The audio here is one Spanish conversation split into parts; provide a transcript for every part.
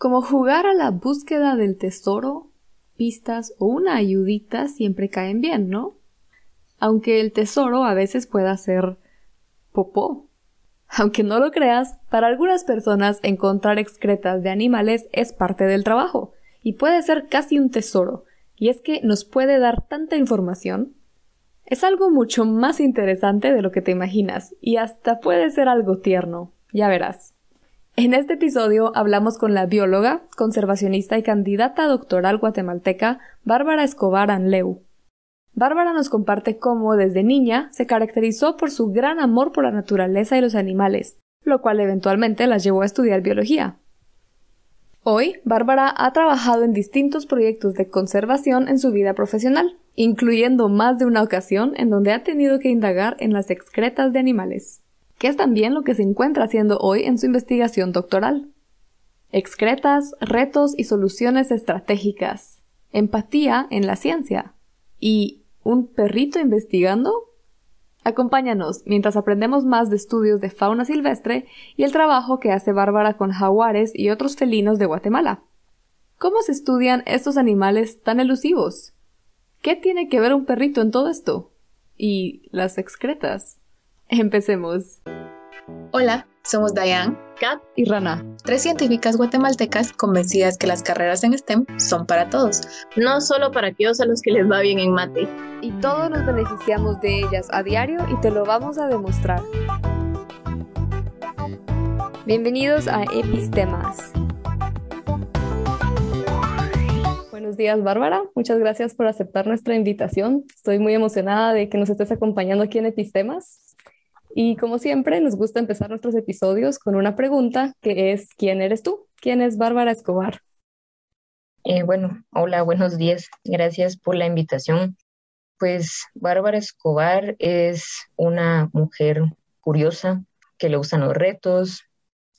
Como jugar a la búsqueda del tesoro, pistas o una ayudita siempre caen bien, ¿no? Aunque el tesoro a veces pueda ser popó. Aunque no lo creas, para algunas personas encontrar excretas de animales es parte del trabajo y puede ser casi un tesoro, y es que nos puede dar tanta información. Es algo mucho más interesante de lo que te imaginas y hasta puede ser algo tierno, ya verás. En este episodio hablamos con la bióloga, conservacionista y candidata doctoral guatemalteca Bárbara Escobar Anleu. Bárbara nos comparte cómo desde niña se caracterizó por su gran amor por la naturaleza y los animales, lo cual eventualmente la llevó a estudiar biología. Hoy, Bárbara ha trabajado en distintos proyectos de conservación en su vida profesional, incluyendo más de una ocasión en donde ha tenido que indagar en las excretas de animales, que es también lo que se encuentra haciendo hoy en su investigación doctoral. Excretas, retos y soluciones estratégicas, empatía en la ciencia y ¿un perrito investigando? Acompáñanos mientras aprendemos más de estudios de fauna silvestre y el trabajo que hace Bárbara con jaguares y otros felinos de Guatemala. ¿Cómo se estudian estos animales tan elusivos? ¿Qué tiene que ver un perrito en todo esto? ¿Y las excretas? Empecemos. Hola, somos Dayan, Kat y Rana, 3 científicas guatemaltecas convencidas que las carreras en STEM son para todos, no solo para aquellos a los que les va bien en mate. Y todos nos beneficiamos de ellas a diario y te lo vamos a demostrar. Bienvenidos a Epistemas. Buenos días, Bárbara. Muchas gracias por aceptar nuestra invitación. Estoy muy emocionada de que nos estés acompañando aquí en Epistemas. Y como siempre, nos gusta empezar nuestros episodios con una pregunta que es ¿quién eres tú? ¿Quién es Bárbara Escobar? Hola, buenos días. Gracias por la invitación. Pues Bárbara Escobar es una mujer curiosa, que le gustan los retos,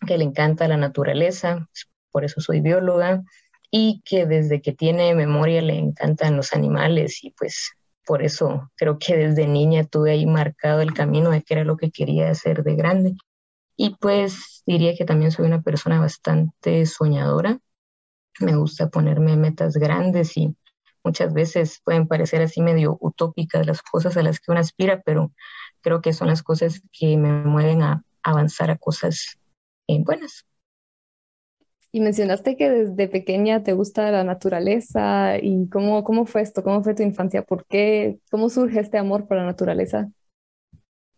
que le encanta la naturaleza, por eso soy bióloga, y que desde que tiene memoria le encantan los animales y pues por eso creo que desde niña tuve ahí marcado el camino de qué era lo que quería hacer de grande. Y pues diría que también soy una persona bastante soñadora. Me gusta ponerme metas grandes y muchas veces pueden parecer así medio utópicas las cosas a las que uno aspira, pero creo que son las cosas que me mueven a avanzar a cosas buenas. Y mencionaste que desde pequeña te gusta la naturaleza y ¿cómo fue esto? ¿Cómo fue tu infancia? ¿Por qué? ¿Cómo surge este amor por la naturaleza?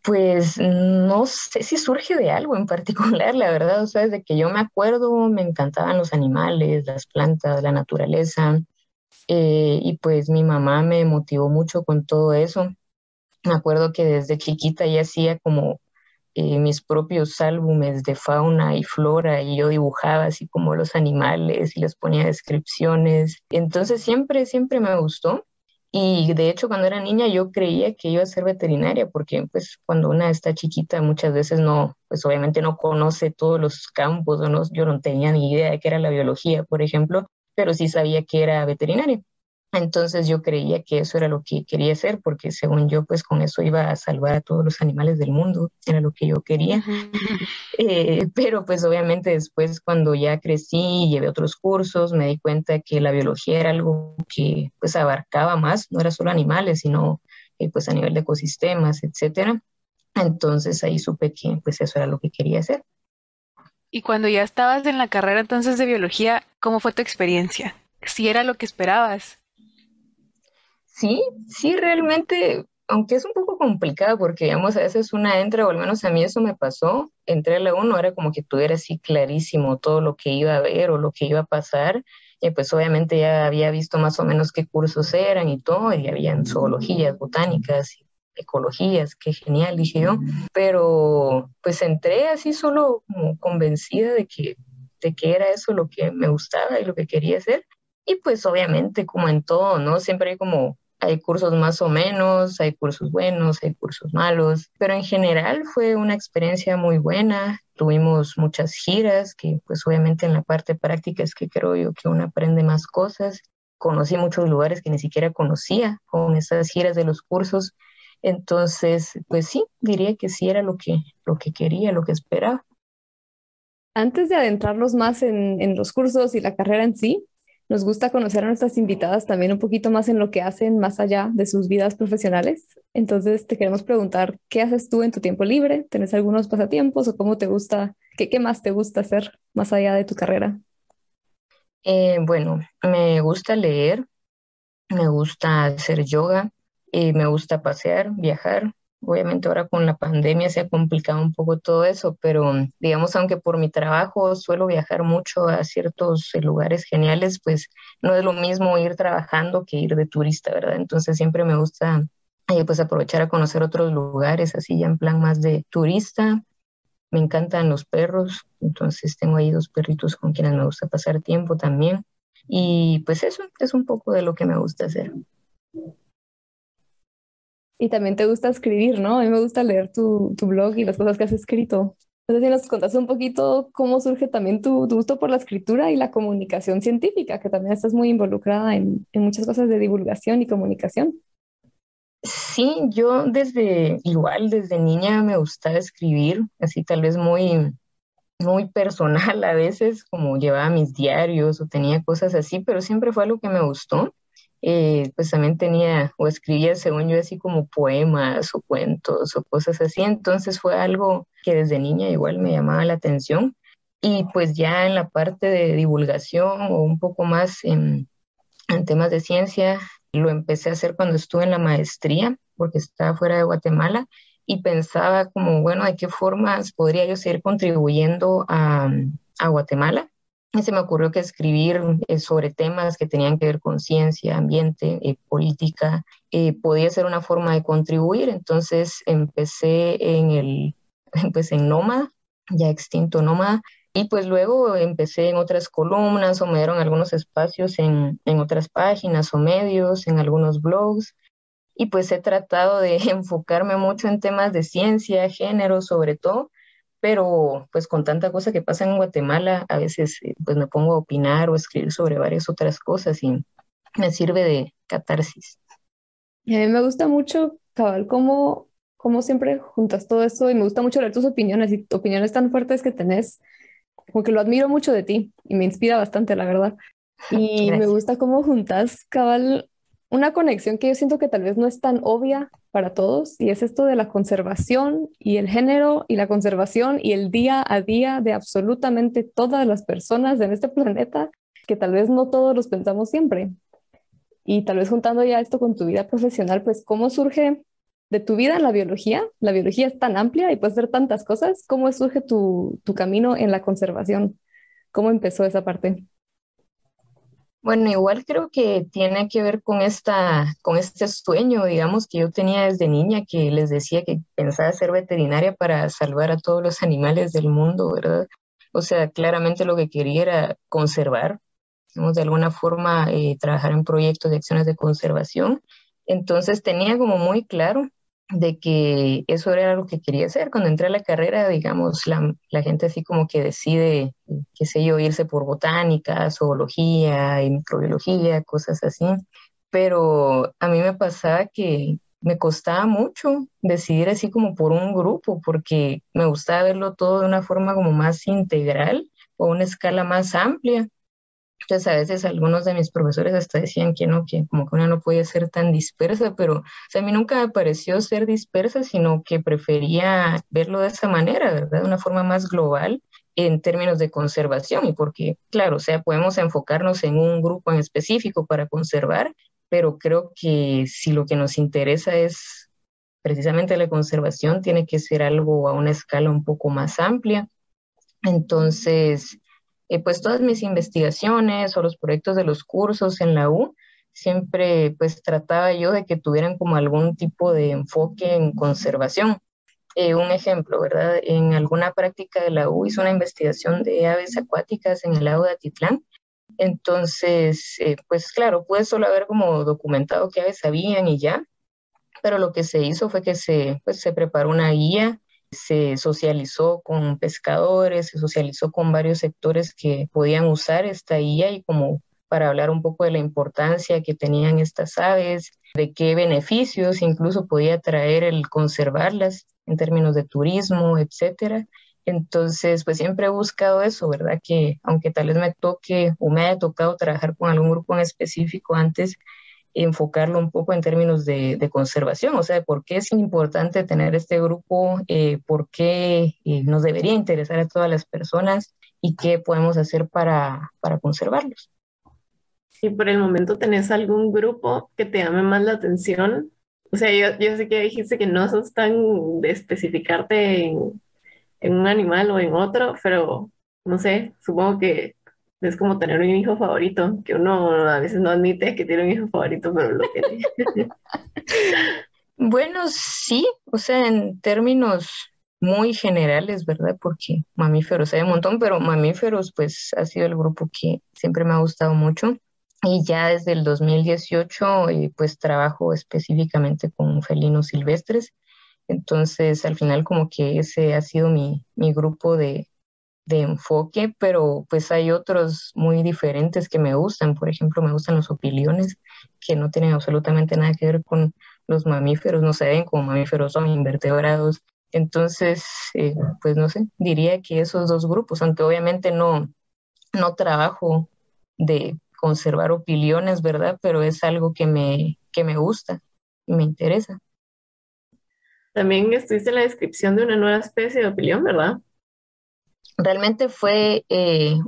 Pues no sé si surge de algo en particular, la verdad. O sea, desde que yo me acuerdo me encantaban los animales, las plantas, la naturaleza. Y pues mi mamá me motivó mucho con todo eso. Me acuerdo que desde chiquita ya hacía como mis propios álbumes de fauna y flora y yo dibujaba así como los animales y les ponía descripciones. Entonces siempre me gustó. Y de hecho cuando era niña yo creía que iba a ser veterinaria porque pues cuando una está chiquita muchas veces no, pues obviamente no conoce todos los campos o no, yo no tenía ni idea de qué era la biología, por ejemplo, pero sí sabía que era veterinaria. Entonces yo creía que eso era lo que quería hacer, porque según yo, pues con eso iba a salvar a todos los animales del mundo, era lo que yo quería. Pero pues obviamente después cuando ya crecí y llevé otros cursos, me di cuenta que la biología era algo que pues abarcaba más, no era solo animales, sino pues a nivel de ecosistemas, etcétera. Entonces ahí supe que pues eso era lo que quería hacer. Y cuando ya estabas en la carrera entonces de biología, ¿cómo fue tu experiencia? ¿Si era lo que esperabas? Sí, realmente, aunque es un poco complicado porque, digamos, a veces una entra, o al menos a mí eso me pasó, entré a la 1, era como que tuviera así clarísimo todo lo que iba a ver o lo que iba a pasar, y pues obviamente ya había visto más o menos qué cursos eran y todo, y habían zoologías, botánicas, ecologías, qué genial, dije yo, pero pues entré así solo como convencida de que era eso lo que me gustaba y lo que quería hacer. Y pues obviamente, como en todo, ¿no? Siempre hay cursos más o menos, hay cursos buenos, hay cursos malos, pero en general fue una experiencia muy buena. Tuvimos muchas giras, que pues obviamente en la parte práctica es que creo yo que uno aprende más cosas. Conocí muchos lugares que ni siquiera conocía con esas giras de los cursos. Entonces, pues sí, diría que sí era lo que quería, lo que esperaba. Antes de adentrarnos más en los cursos y la carrera en sí, nos gusta conocer a nuestras invitadas también un poquito más en lo que hacen más allá de sus vidas profesionales. Entonces, te queremos preguntar, ¿qué haces tú en tu tiempo libre? ¿Tienes algunos pasatiempos o cómo te gusta, qué más te gusta hacer más allá de tu carrera? Bueno, me gusta leer, me gusta hacer yoga, me gusta pasear, viajar. Obviamente ahora con la pandemia se ha complicado un poco todo eso, pero digamos, aunque por mi trabajo suelo viajar mucho a ciertos lugares geniales, pues no es lo mismo ir trabajando que ir de turista, ¿verdad? Entonces siempre me gusta pues aprovechar a conocer otros lugares, así ya en plan más de turista. Me encantan los perros, entonces tengo ahí dos perritos con quienes me gusta pasar tiempo también. Y pues eso es un poco de lo que me gusta hacer. Y también te gusta escribir, ¿no? A mí me gusta leer tu blog y las cosas que has escrito. Entonces, si nos contas un poquito cómo surge también tu gusto por la escritura y la comunicación científica, que también estás muy involucrada en muchas cosas de divulgación y comunicación. Sí, yo desde niña me gustaba escribir, así tal vez muy personal a veces, como llevaba mis diarios o tenía cosas así, pero siempre fue algo que me gustó. Pues también tenía o escribía, según yo, así como poemas o cuentos o cosas así, entonces fue algo que desde niña igual me llamaba la atención. Y pues ya en la parte de divulgación o un poco más en temas de ciencia, lo empecé a hacer cuando estuve en la maestría, porque estaba fuera de Guatemala, y pensaba como, bueno, ¿de qué formas podría yo seguir contribuyendo a Guatemala? Y se me ocurrió que escribir sobre temas que tenían que ver con ciencia, ambiente, política, podía ser una forma de contribuir. Entonces empecé pues en Nómada, ya extinto Nómada, y pues luego empecé en otras columnas o me dieron algunos espacios en otras páginas o medios, en algunos blogs. Y pues he tratado de enfocarme mucho en temas de ciencia, género sobre todo, pero pues con tanta cosa que pasa en Guatemala, a veces pues me pongo a opinar o escribir sobre varias otras cosas y me sirve de catarsis. Y a mí me gusta mucho, cabal, cómo siempre juntas todo esto y me gusta mucho leer tus opiniones y opiniones tan fuertes que tenés, como que lo admiro mucho de ti y me inspira bastante, la verdad. Y me Gracias. gusta cómo juntas, cabal, una conexión que yo siento que tal vez no es tan obvia para todos, y es esto de la conservación y el género y la conservación y el día a día de absolutamente todas las personas en este planeta, que tal vez no todos los pensamos siempre. Y tal vez juntando ya esto con tu vida profesional, pues cómo surge de tu vida en la biología. La biología es tan amplia y puede ser tantas cosas. ¿Cómo surge tu camino en la conservación? ¿Cómo empezó esa parte? Bueno, igual creo que tiene que ver con este sueño, digamos, que yo tenía desde niña, que les decía que pensaba ser veterinaria para salvar a todos los animales del mundo, ¿verdad? O sea, claramente lo que quería era conservar, digamos, de alguna forma trabajar en proyectos de acciones de conservación. Entonces tenía como muy claro de que eso era lo que quería hacer. Cuando entré a la carrera, digamos, la gente así como que decide, qué sé yo, irse por botánica, zoología y microbiología, cosas así. Pero a mí me pasaba que me costaba mucho decidir así como por un grupo, porque me gustaba verlo todo de una forma como más integral o una escala más amplia. Entonces, a veces algunos de mis profesores hasta decían que no, que como que una no podía ser tan dispersa, pero o sea, a mí nunca me pareció ser dispersa, sino que prefería verlo de esa manera, ¿verdad? De una forma más global en términos de conservación. Y porque, claro, o sea, podemos enfocarnos en un grupo en específico para conservar, pero creo que si lo que nos interesa es precisamente la conservación, tiene que ser algo a una escala un poco más amplia. Entonces, pues todas mis investigaciones o los proyectos de los cursos en la U, siempre pues trataba yo de que tuvieran como algún tipo de enfoque en conservación. Un ejemplo, ¿verdad? En alguna práctica de la U hice una investigación de aves acuáticas en el lago de Atitlán. Entonces, pues claro, pude solo haber como documentado qué aves habían y ya, pero lo que se hizo fue que pues, se preparó una guía, se socializó con pescadores, se socializó con varios sectores que podían usar esta guía y como para hablar un poco de la importancia que tenían estas aves, de qué beneficios incluso podía traer el conservarlas en términos de turismo, etcétera. Entonces, pues siempre he buscado eso, ¿verdad? Que aunque tal vez me toque o me haya tocado trabajar con algún grupo en específico antes, enfocarlo un poco en términos de conservación, o sea, por qué es importante tener este grupo, por qué nos debería interesar a todas las personas y qué podemos hacer para conservarlos. Si por el momento tenés algún grupo que te llame más la atención, o sea, yo sé que dijiste que no sos tan de especificarte en un animal o en otro, pero no sé, supongo que es como tener un hijo favorito, que uno a veces no admite que tiene un hijo favorito, pero lo tiene. Bueno, sí, o sea, en términos muy generales, ¿verdad? Porque mamíferos hay un montón, pero mamíferos pues ha sido el grupo que siempre me ha gustado mucho. Y ya desde el 2018 pues trabajo específicamente con felinos silvestres. Entonces al final como que ese ha sido mi grupo de enfoque, pero pues hay otros muy diferentes que me gustan. Por ejemplo, me gustan los opiliones, que no tienen absolutamente nada que ver con los mamíferos, no se ven como mamíferos, son invertebrados. Entonces, pues no sé, diría que esos dos grupos, aunque obviamente no trabajo de conservar opiliones, ¿verdad? Pero es algo que me gusta y me interesa. También estuviste en la descripción de una nueva especie de opilión, ¿verdad? Realmente fue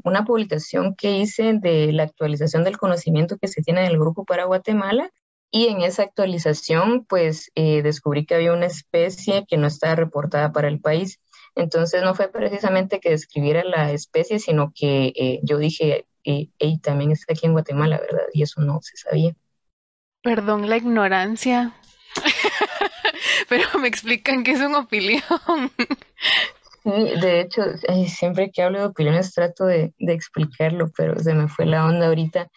una publicación que hice de la actualización del conocimiento que se tiene del grupo para Guatemala y en esa actualización pues descubrí que había una especie que no estaba reportada para el país. Entonces no fue precisamente que describiera la especie, sino que yo dije, "Ey, también está aquí en Guatemala, ¿verdad?" Y eso no se sabía. Perdón la ignorancia, pero me explican que es un opilión. Sí, de hecho, siempre que hablo de opiniones trato de explicarlo, pero se me fue la onda ahorita.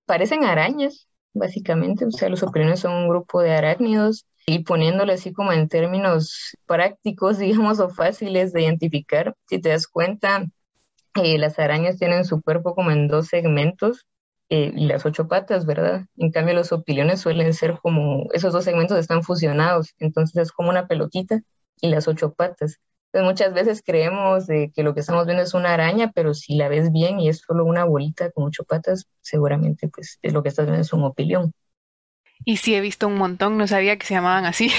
Parecen arañas, básicamente, o sea, los opiniones son un grupo de arácnidos y poniéndolo así como en términos prácticos, digamos, o fáciles de identificar, si te das cuenta, las arañas tienen su cuerpo como en dos segmentos y las ocho patas, ¿verdad? En cambio, los opiliones suelen ser como, esos dos segmentos están fusionados, entonces es como una pelotita y las ocho patas. Entonces, muchas veces creemos de que lo que estamos viendo es una araña, pero si la ves bien y es solo una bolita con ocho patas, seguramente pues es lo que estás viendo es un opilión. Y sí, he visto un montón, no sabía que se llamaban así.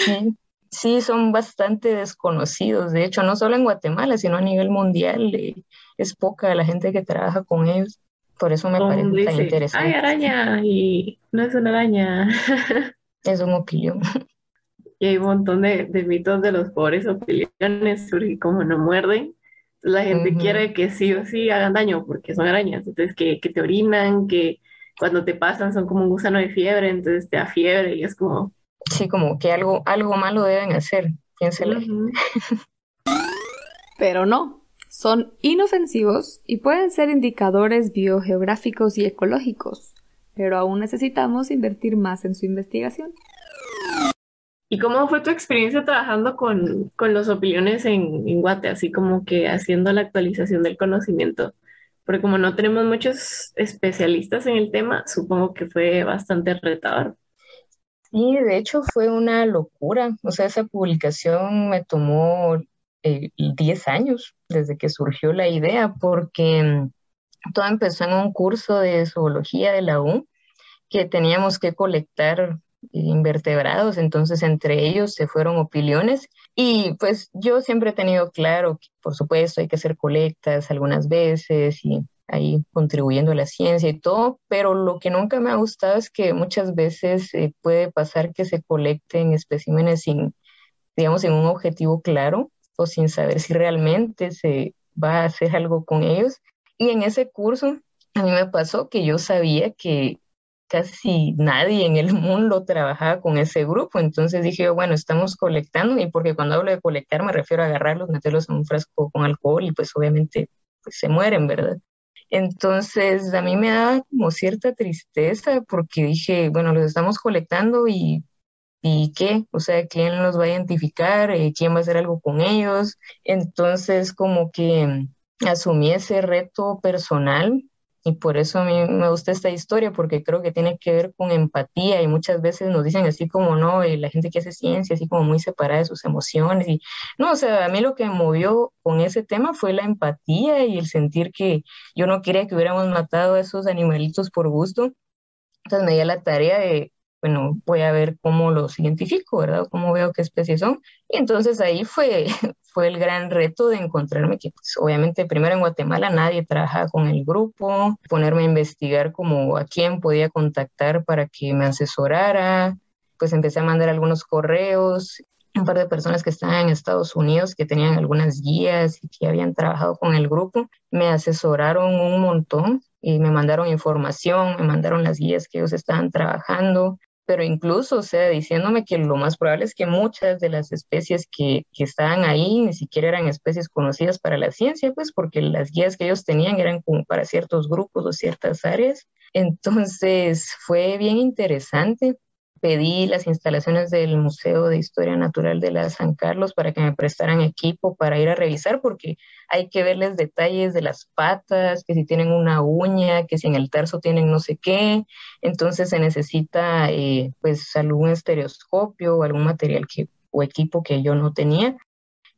Sí, sí, son bastante desconocidos. De hecho, no solo en Guatemala, sino a nivel mundial, es poca la gente que trabaja con ellos. Por eso me Todo el mundo parecen tan dice, ¡ay, interesantes. araña! Y no es una araña. Es un opilión. Y hay un montón de mitos de los pobres opiliones, porque como no muerden, entonces la gente Ujú. quiere que sí o sí hagan daño porque son arañas. Entonces que te orinan, que cuando te pasan son como un gusano de fiebre, entonces te da fiebre y es como... Sí, como que algo malo deben hacer, piensa la gente. ujú. Pero no, son inofensivos y pueden ser indicadores biogeográficos y ecológicos, pero aún necesitamos invertir más en su investigación. ¿Y cómo fue tu experiencia trabajando con los opiliones en Guate, así como que haciendo la actualización del conocimiento? Porque como no tenemos muchos especialistas en el tema, supongo que fue bastante retador. Sí, de hecho fue una locura. O sea, esa publicación me tomó 10 años desde que surgió la idea, porque todo empezó en un curso de zoología de la U que teníamos que colectar invertebrados, entonces entre ellos se fueron opiliones y pues yo siempre he tenido claro que por supuesto hay que hacer colectas algunas veces y ahí contribuyendo a la ciencia y todo, pero lo que nunca me ha gustado es que muchas veces puede pasar que se colecten especímenes sin, digamos, sin un objetivo claro o sin saber si realmente se va a hacer algo con ellos. Y en ese curso a mí me pasó que yo sabía que casi nadie en el mundo trabajaba con ese grupo, entonces dije yo, bueno, estamos colectando, y porque cuando hablo de colectar me refiero a agarrarlos, meterlos en un frasco con alcohol y pues obviamente pues, se mueren, ¿verdad? Entonces a mí me daba como cierta tristeza porque dije, bueno, los estamos colectando ¿y qué? O sea, ¿quién los va a identificar? ¿Quién va a hacer algo con ellos? Entonces, como que asumí ese reto personal Y por eso a mí me gusta esta historia, porque creo que tiene que ver con empatía y muchas veces nos dicen así como no, y la gente que hace ciencia así como muy separada de sus emociones. Y no, o sea, a mí lo que me movió con ese tema fue la empatía y el sentir que yo no quería que hubiéramos matado a esos animalitos por gusto. Entonces me di a la tarea de, bueno, voy a ver cómo los identifico, ¿verdad? Cómo veo qué especies son. Y entonces ahí fue, fue el gran reto de encontrarme que, pues, obviamente, primero en Guatemala nadie trabajaba con el grupo, ponerme a investigar como a quién podía contactar para que me asesorara. Pues empecé a mandar algunos correos, un par de personas que estaban en Estados Unidos que tenían algunas guías y que habían trabajado con el grupo, me asesoraron un montón y me mandaron información, me mandaron las guías que ellos estaban trabajando, pero incluso, o sea, diciéndome que lo más probable es que muchas de las especies que estaban ahí ni siquiera eran especies conocidas para la ciencia, pues porque las guías que ellos tenían eran como para ciertos grupos o ciertas áreas. Entonces fue bien interesante. Pedí las instalaciones del Museo de Historia Natural de la San Carlos para que me prestaran equipo para ir a revisar, porque hay que verles detalles de las patas, que si tienen una uña, que si en el tarso tienen no sé qué. Entonces se necesita pues algún estereoscopio o algún material o equipo que yo no tenía.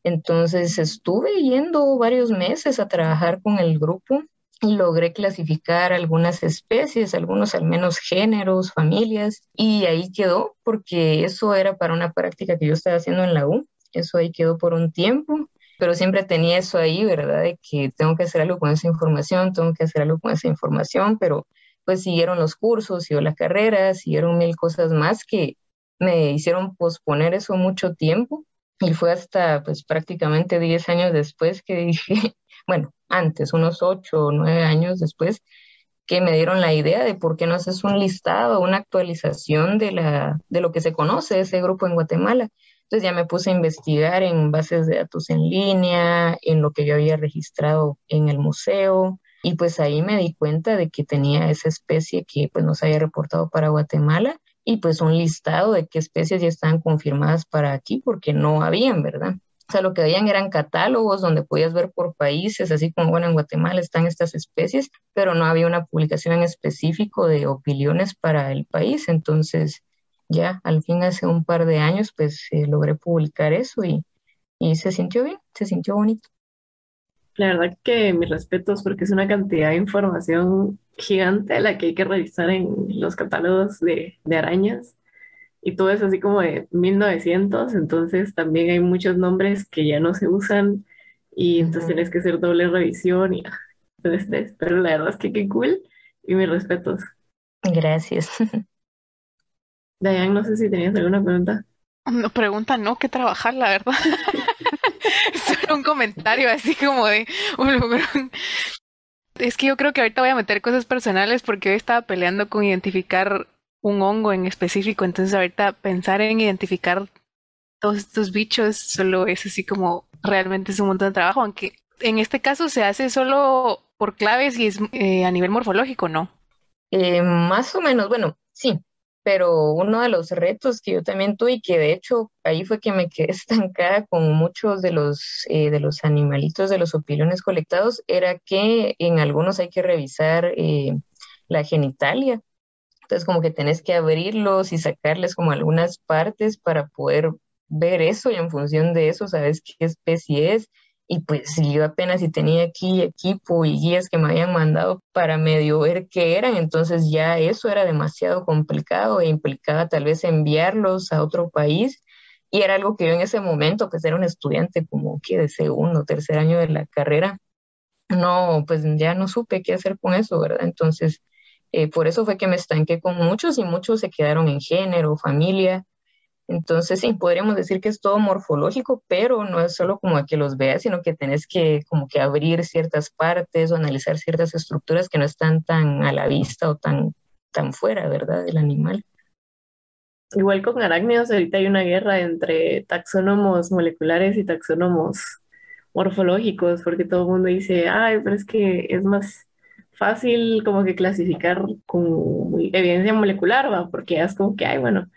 Entonces estuve yendo varios meses a trabajar con el grupo y logré clasificar algunas especies, algunos al menos géneros, familias, y ahí quedó porque eso era para una práctica que yo estaba haciendo en la U. Eso ahí quedó por un tiempo, pero siempre tenía eso ahí, ¿verdad? De que tengo que hacer algo con esa información, tengo que hacer algo con esa información, pero pues siguieron los cursos, siguió la carrera, siguieron mil cosas más que me hicieron posponer eso mucho tiempo. Y fue hasta pues prácticamente 10 años después que dije, bueno, antes, unos 8 o 9 años después, que me dieron la idea de por qué no haces un listado, una actualización de lo que se conoce de ese grupo en Guatemala. Entonces ya me puse a investigar en bases de datos en línea, en lo que yo había registrado en el museo, y pues ahí me di cuenta de que tenía esa especie que pues no se había reportado para Guatemala y pues un listado de qué especies ya estaban confirmadas para aquí porque no habían, ¿verdad? O sea, lo que habían eran catálogos donde podías ver por países, así como, bueno, en Guatemala están estas especies, pero no había una publicación en específico de opiniones para el país. Entonces, ya al fin hace un par de años, pues logré publicar eso y se sintió bien, se sintió bonito. La verdad que mis respetos porque es una cantidad de información gigante la que hay que revisar en los catálogos de arañas y todo es así como de 1900, entonces también hay muchos nombres que ya no se usan y entonces tienes Ujú. que hacer doble revisión y todo estrés, pero la verdad es que qué cool y mis respetos. Gracias. Dayan, no sé si tenías alguna pregunta. No, pregunta, no, que trabajar, la verdad. Solo un comentario así como de un logrón. Es que yo creo que ahorita voy a meter cosas personales porque hoy estaba peleando con identificar un hongo en específico, entonces ahorita pensar en identificar todos estos bichos solo es así como realmente es un montón de trabajo, aunque en este caso se hace solo por claves y es a nivel morfológico, ¿no? Más o menos, bueno, sí, pero uno de los retos que yo también tuve y que de hecho ahí fue que me quedé estancada con muchos de los animalitos, de los opilones colectados, era que en algunos hay que revisar la genitalia. Entonces como que tenés que abrirlos y sacarles como algunas partes para poder ver eso y en función de eso sabes qué especie es. Y pues si yo apenas si tenía aquí equipo y guías que me habían mandado para medio ver qué eran, entonces ya eso era demasiado complicado e implicaba tal vez enviarlos a otro país. Y era algo que yo en ese momento, pues era un estudiante como que de segundo, tercer año de la carrera, no, pues ya no supe qué hacer con eso, ¿verdad? Entonces, por eso fue que me estanqué con muchos y muchos se quedaron en género, familia. Entonces, sí, podríamos decir que es todo morfológico, pero no es solo como que los veas, sino que tenés que como que abrir ciertas partes o analizar ciertas estructuras que no están tan a la vista o tan fuera, ¿verdad? Del animal. Igual con arácnidos, ahorita hay una guerra entre taxónomos moleculares y taxónomos morfológicos, porque todo el mundo dice, ay, pero es que es más fácil como que clasificar con evidencia molecular, ¿va? Porque ya es como que, ay, bueno,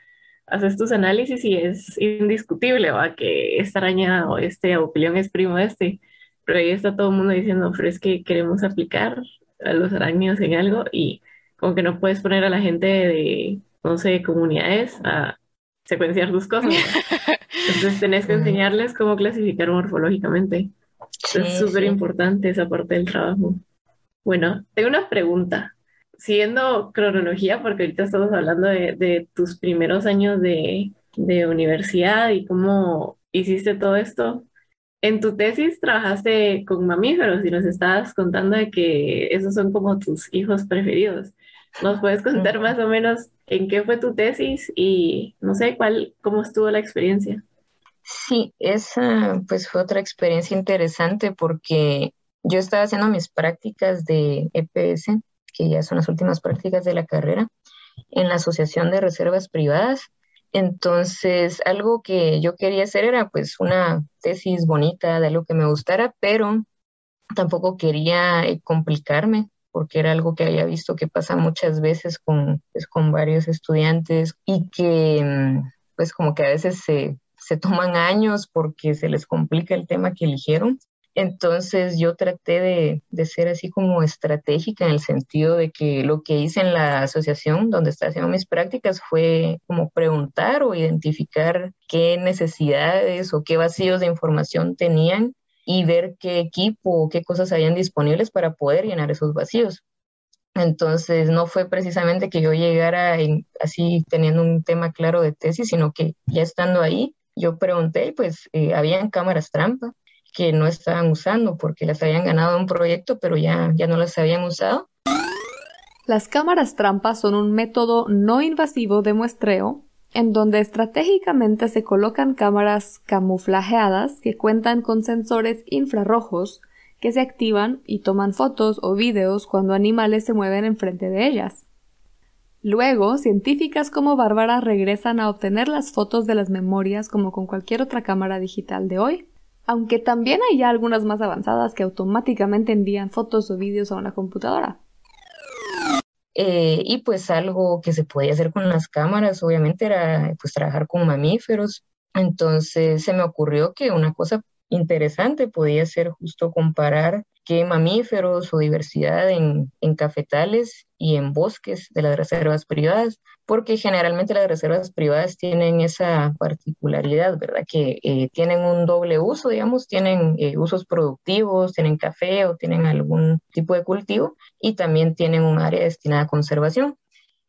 haces tus análisis y es indiscutible, ¿va? Que esta araña o este opilión es primo de este, pero ahí está todo el mundo diciendo, pero es que queremos aplicar a los arácnidos en algo y como que no puedes poner a la gente de, no sé, comunidades a secuenciar tus cosas, ¿no? Entonces tenés que Mm, enseñarles cómo clasificar morfológicamente. Es sí, súper sí. importante esa parte del trabajo. Bueno, tengo una pregunta. Siguiendo cronología, porque ahorita estamos hablando de tus primeros años de universidad y cómo hiciste todo esto. En tu tesis trabajaste con mamíferos y nos estabas contando de que esos son como tus hijos preferidos. ¿Nos puedes contar Ujú. más o menos en qué fue tu tesis y no sé cómo estuvo la experiencia? Sí, esa pues fue otra experiencia interesante porque yo estaba haciendo mis prácticas de EPS, que ya son las últimas prácticas de la carrera, en la Asociación de Reservas Privadas. Entonces, algo que yo quería hacer era pues una tesis bonita de algo que me gustara, pero tampoco quería complicarme porque era algo que había visto que pasa muchas veces pues, con varios estudiantes y que pues como que a veces se toman años porque se les complica el tema que eligieron. Entonces yo traté de ser así como estratégica en el sentido de que lo que hice en la asociación donde estaba haciendo mis prácticas fue como preguntar o identificar qué necesidades o qué vacíos de información tenían y ver qué equipo o qué cosas habían disponibles para poder llenar esos vacíos. Entonces, no fue precisamente que yo llegara así teniendo un tema claro de tesis, sino que ya estando ahí, yo pregunté, y pues habían cámaras trampa que no estaban usando porque las habían ganado en un proyecto, pero ya no las habían usado. Las cámaras trampa son un método no invasivo de muestreo en donde estratégicamente se colocan cámaras camuflajeadas que cuentan con sensores infrarrojos que se activan y toman fotos o videos cuando animales se mueven enfrente de ellas. Luego, científicas como Bárbara regresan a obtener las fotos de las memorias como con cualquier otra cámara digital de hoy, aunque también hay ya algunas más avanzadas que automáticamente envían fotos o vídeos a una computadora. Y pues algo que se podía hacer con las cámaras, obviamente, era pues trabajar con mamíferos. Entonces se me ocurrió que una cosa interesante podía ser justo comparar qué mamíferos o diversidad en cafetales y en bosques de las reservas privadas, porque generalmente las reservas privadas tienen esa particularidad, ¿verdad? Que tienen un doble uso, digamos, tienen usos productivos, tienen café o tienen algún tipo de cultivo y también tienen un área destinada a conservación.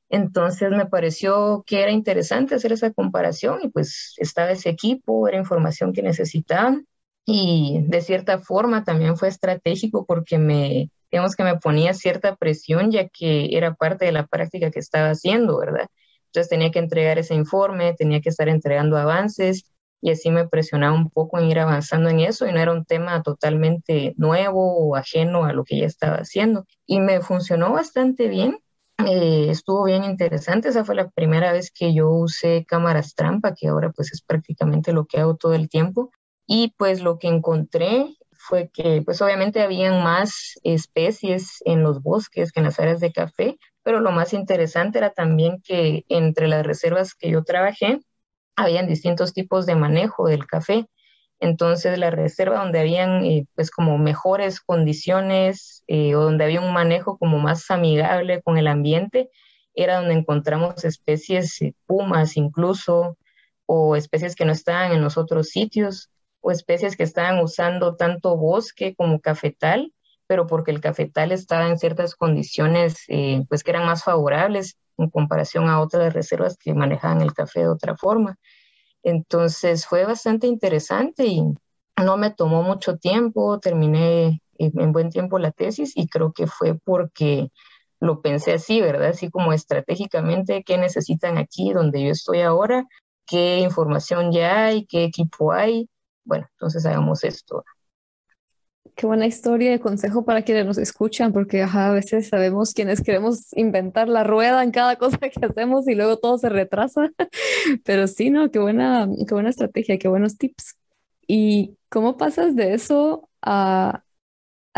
Entonces me pareció que era interesante hacer esa comparación y pues estaba ese equipo, era información que necesitaban y de cierta forma también fue estratégico porque digamos que me ponía cierta presión ya que era parte de la práctica que estaba haciendo, ¿verdad? Entonces tenía que entregar ese informe, tenía que estar entregando avances y así me presionaba un poco en ir avanzando en eso y no era un tema totalmente nuevo o ajeno a lo que ya estaba haciendo. Y me funcionó bastante bien. Estuvo bien interesante, esa fue la primera vez que yo usé cámaras trampa, que ahora pues es prácticamente lo que hago todo el tiempo. Y pues lo que encontré fue que pues obviamente habían más especies en los bosques que en las áreas de café, pero lo más interesante era también que entre las reservas que yo trabajé, habían distintos tipos de manejo del café. Entonces, la reserva donde habían pues como mejores condiciones o donde había un manejo como más amigable con el ambiente, era donde encontramos especies, pumas incluso, o especies que no estaban en los otros sitios, o especies que estaban usando tanto bosque como cafetal, pero porque el cafetal estaba en ciertas condiciones pues que eran más favorables en comparación a otras reservas que manejaban el café de otra forma. Entonces fue bastante interesante y no me tomó mucho tiempo, terminé en buen tiempo la tesis y creo que fue porque lo pensé así, ¿verdad? Así como estratégicamente, qué necesitan aquí donde yo estoy ahora, qué información ya hay, qué equipo hay. Bueno, entonces hagamos esto. Qué buena historia de consejo para quienes nos escuchan, porque ajá, a veces sabemos quienes queremos inventar la rueda en cada cosa que hacemos y luego todo se retrasa. Pero sí, ¿no? Qué buena estrategia, qué buenos tips. ¿Y cómo pasas de eso a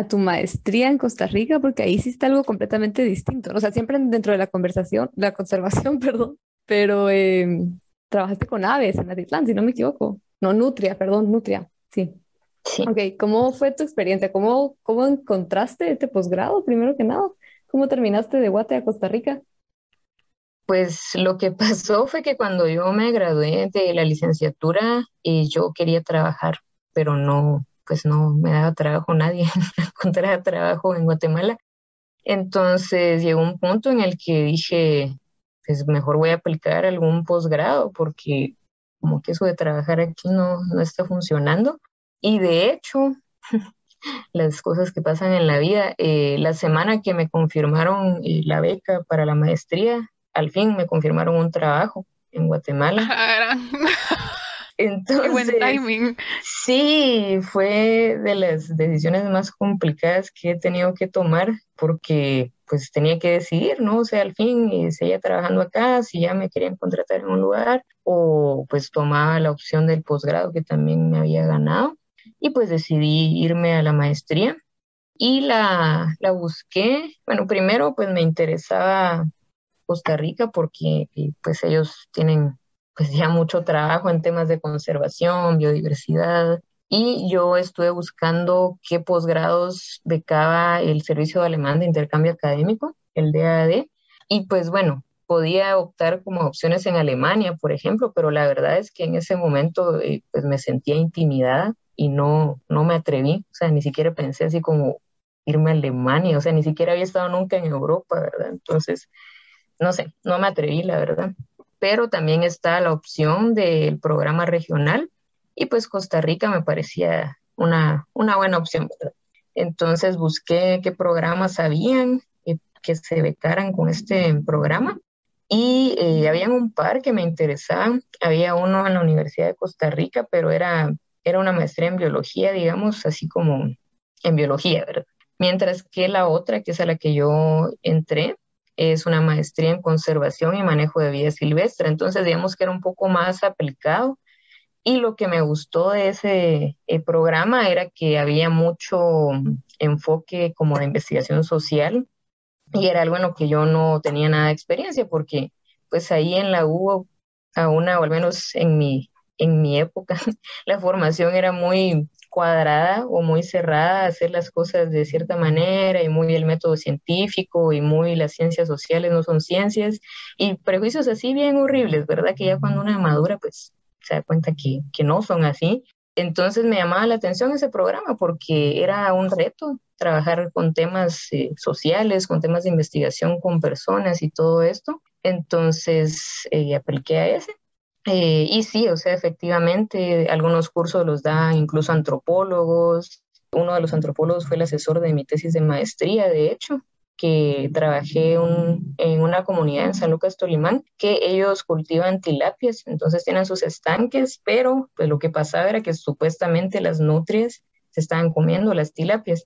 tu maestría en Costa Rica? Porque ahí hiciste algo completamente distinto, ¿no? O sea, siempre dentro de la conversación, la conservación, perdón, pero trabajaste con aves en Atitlán, si no me equivoco. No, Nutria, perdón, Nutria, sí. Sí, Ok, ¿cómo fue tu experiencia? ¿Cómo encontraste este posgrado, primero que nada? ¿Cómo terminaste de Guate a Costa Rica? pues lo que pasó fue que cuando yo me gradué de la licenciatura, yo quería trabajar, pero no, pues no me daba trabajo nadie, no encontraba trabajo en Guatemala. Entonces llegó un punto en el que dije, pues mejor voy a aplicar algún posgrado porque como que eso de trabajar aquí no está funcionando. Y de hecho, las cosas que pasan en la vida, la semana que me confirmaron la beca para la maestría, al fin me confirmaron un trabajo en Guatemala. Qué buen Entonces, timing. sí, fue de las decisiones más complicadas que he tenido que tomar porque pues tenía que decidir, ¿no? O sea, al fin, seguía trabajando acá, si ya me querían contratar en un lugar o pues tomaba la opción del posgrado que también me había ganado y pues decidí irme a la maestría y la busqué. Bueno, primero pues me interesaba Costa Rica porque pues ellos tienen pues ya mucho trabajo en temas de conservación, biodiversidad, y yo estuve buscando qué posgrados becaba el Servicio Alemán de Intercambio Académico, el DAAD, y pues bueno, podía optar como opciones en Alemania, por ejemplo, pero la verdad es que en ese momento pues me sentía intimidada y no me atreví, o sea, ni siquiera pensé así como irme a Alemania, o sea, ni siquiera había estado nunca en Europa, ¿verdad? Entonces no sé, no me atreví, la verdad. Pero también está la opción del programa regional y pues Costa Rica me parecía una buena opción, ¿verdad? Entonces busqué qué programas habían que se becaran con este programa y habían un par que me interesaban. Había uno en la Universidad de Costa Rica, pero era una maestría en biología, digamos, así como en biología, ¿verdad? Mientras que la otra, que es a la que yo entré, es una maestría en conservación y manejo de vida silvestre. Entonces, digamos que era un poco más aplicado. Y lo que me gustó de ese programa era que había mucho enfoque como de investigación social y era algo en lo que yo no tenía nada de experiencia porque pues ahí en la U, a una, o al menos en mi época, la formación era muy cuadrada o muy cerrada, hacer las cosas de cierta manera y muy el método científico y muy las ciencias sociales no son ciencias y prejuicios así bien horribles, ¿verdad? Que ya cuando una madura pues se da cuenta que no son así. Entonces me llamaba la atención ese programa porque era un reto trabajar con temas sociales, con temas de investigación con personas y todo esto. Entonces apliqué a ese. Y sí, o sea, efectivamente, algunos cursos los dan incluso antropólogos. Uno de los antropólogos fue el asesor de mi tesis de maestría, de hecho, que trabajé en una comunidad en San Lucas Tolimán, que ellos cultivan tilapias, entonces tienen sus estanques, pero pues lo que pasaba era que supuestamente las nutrias se estaban comiendo las tilapias.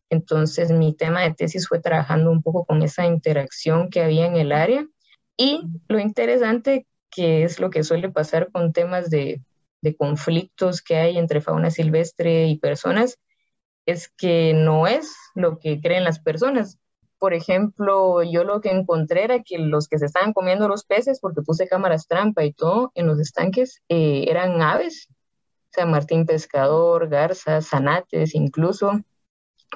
Entonces mi tema de tesis fue trabajando un poco con esa interacción que había en el área y lo interesante que es lo que suele pasar con temas de conflictos que hay entre fauna silvestre y personas, es que no es lo que creen las personas. Por ejemplo, yo lo que encontré era que los que se estaban comiendo los peces, porque puse cámaras trampa y todo en los estanques, eran aves, o sea, martín pescador, garzas, zanates incluso,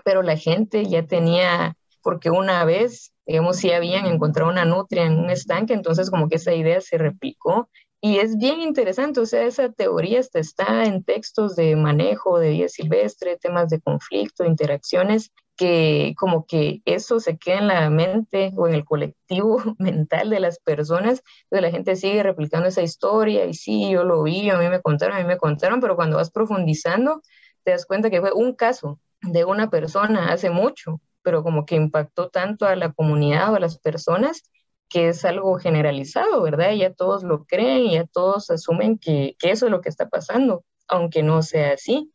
pero la gente ya tenía, porque una vez, digamos, sí habían encontrado una nutria en un estanque, entonces como que esa idea se replicó y es bien interesante, o sea, esa teoría hasta está en textos de manejo de vida silvestre, temas de conflicto, interacciones, que como que eso se queda en la mente o en el colectivo mental de las personas, entonces la gente sigue replicando esa historia y sí, yo lo vi, a mí me contaron, pero cuando vas profundizando, te das cuenta que fue un caso de una persona hace mucho, pero como que impactó tanto a la comunidad o a las personas que es algo generalizado, ¿verdad? Y ya todos lo creen y ya todos asumen que eso es lo que está pasando, aunque no sea así.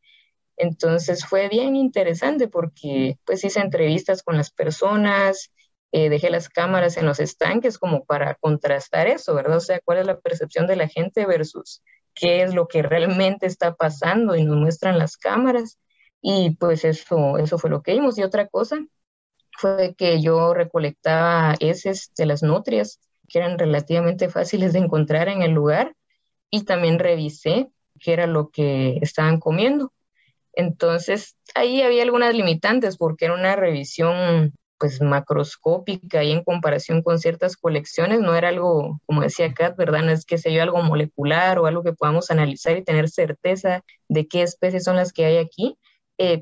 Entonces fue bien interesante porque pues hice entrevistas con las personas, dejé las cámaras en los estanques como para contrastar eso, ¿verdad? O sea, cuál es la percepción de la gente versus qué es lo que realmente está pasando y nos muestran las cámaras. Y pues eso fue lo que vimos. Y otra cosa fue que yo recolectaba heces de las nutrias, que eran relativamente fáciles de encontrar en el lugar, y también revisé qué era lo que estaban comiendo. Entonces, ahí había algunas limitantes porque era una revisión pues macroscópica y en comparación con ciertas colecciones no era algo, como decía Kat, ¿verdad? No es que sea yo algo molecular o algo que podamos analizar y tener certeza de qué especies son las que hay aquí,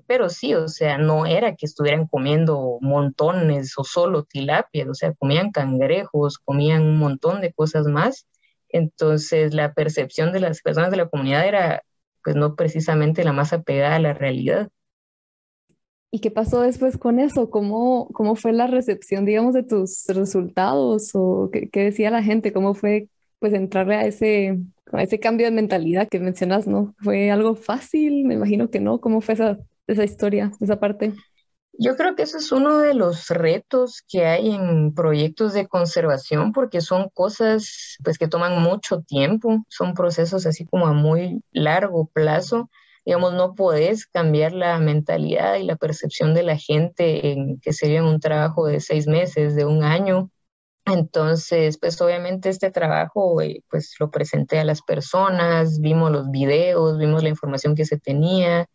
pero sí, o sea, no era que estuvieran comiendo montones o solo tilapias, o sea, comían cangrejos, comían un montón de cosas más. Entonces, la percepción de las personas de la comunidad era pues no precisamente la más apegada a la realidad. ¿Y qué pasó después con eso? ¿Cómo fue la recepción, digamos, de tus resultados? ¿O qué decía la gente? ¿Cómo fue, pues, entrarle a ese cambio de mentalidad que mencionas, ¿no? ¿Fue algo fácil? Me imagino que no. ¿Cómo fue esa historia, esa parte? Yo creo que eso es uno de los retos que hay en proyectos de conservación porque son cosas pues que toman mucho tiempo, son procesos así como a muy largo plazo. Digamos, no podés cambiar la mentalidad y la percepción de la gente en que sería un trabajo de 6 meses, de un año. Entonces, pues obviamente este trabajo, pues lo presenté a las personas, vimos los videos, vimos la información que se tenía,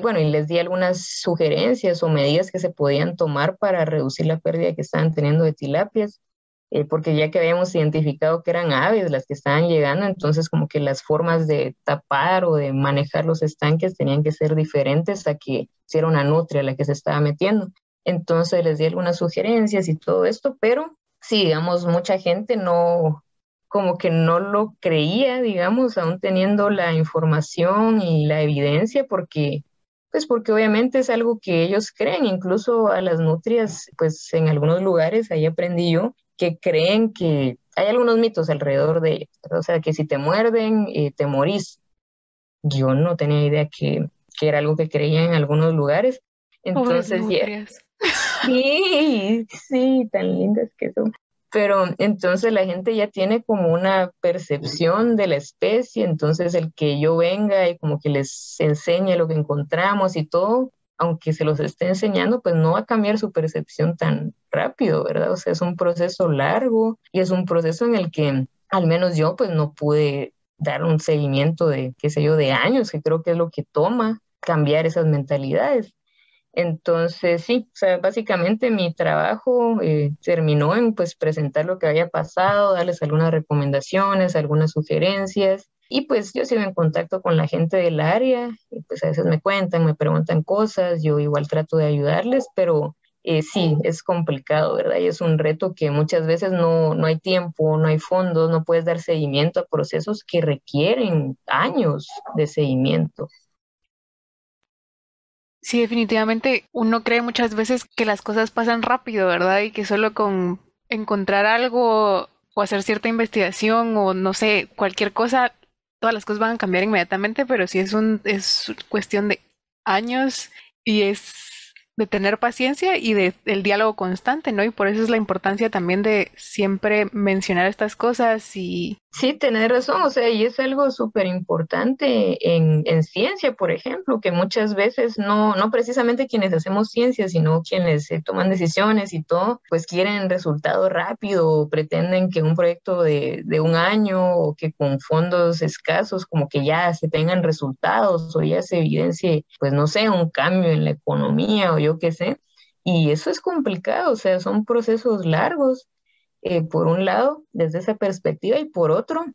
bueno, y les di algunas sugerencias o medidas que se podían tomar para reducir la pérdida que estaban teniendo de tilapias, porque ya que habíamos identificado que eran aves las que estaban llegando, entonces como que las formas de tapar o de manejar los estanques tenían que ser diferentes a que si era una nutria la que se estaba metiendo. Entonces les di algunas sugerencias y todo esto, pero sí, digamos, mucha gente no, como que no lo creía, digamos, aún teniendo la información y la evidencia, porque, pues porque obviamente es algo que ellos creen, incluso a las nutrias, pues en algunos lugares, ahí aprendí yo, que creen que hay algunos mitos alrededor de ellos, ¿verdad? O sea, que si te muerden, te morís. Yo no tenía idea que era algo que creían en algunos lugares. Pobres Entonces, ya, nutrias. sí, sí, tan lindas que son. Pero entonces la gente ya tiene como una percepción de la especie, entonces el que yo venga y como que les enseñe lo que encontramos y todo, aunque se los esté enseñando, pues no va a cambiar su percepción tan rápido, ¿verdad? O sea, es un proceso largo y es un proceso en el que al menos yo pues no pude dar un seguimiento de, qué sé yo, de años, que creo que es lo que toma cambiar esas mentalidades. Entonces, sí, o sea, básicamente mi trabajo terminó en pues presentar lo que había pasado, darles algunas recomendaciones, algunas sugerencias y pues yo sigo en contacto con la gente del área y pues a veces me cuentan, me preguntan cosas, yo igual trato de ayudarles, pero sí, es complicado, ¿verdad? Y es un reto que muchas veces no hay tiempo, no hay fondos, no puedes dar seguimiento a procesos que requieren años de seguimiento. Sí, definitivamente uno cree muchas veces que las cosas pasan rápido, ¿verdad? Y que solo con encontrar algo o hacer cierta investigación o no sé, cualquier cosa, todas las cosas van a cambiar inmediatamente, pero sí es cuestión de años y es de tener paciencia y del diálogo constante, ¿no? Y por eso es la importancia también de siempre mencionar estas cosas y Sí, tenés razón, o sea, y es algo súper importante en ciencia, por ejemplo, que muchas veces no precisamente quienes hacemos ciencia, sino quienes toman decisiones y todo, pues quieren resultado rápido, o pretenden que un proyecto de un año o que con fondos escasos como que ya se tengan resultados o ya se evidencie, pues no sé, un cambio en la economía o yo qué sé. Y eso es complicado, o sea, son procesos largos por un lado, desde esa perspectiva, y por otro,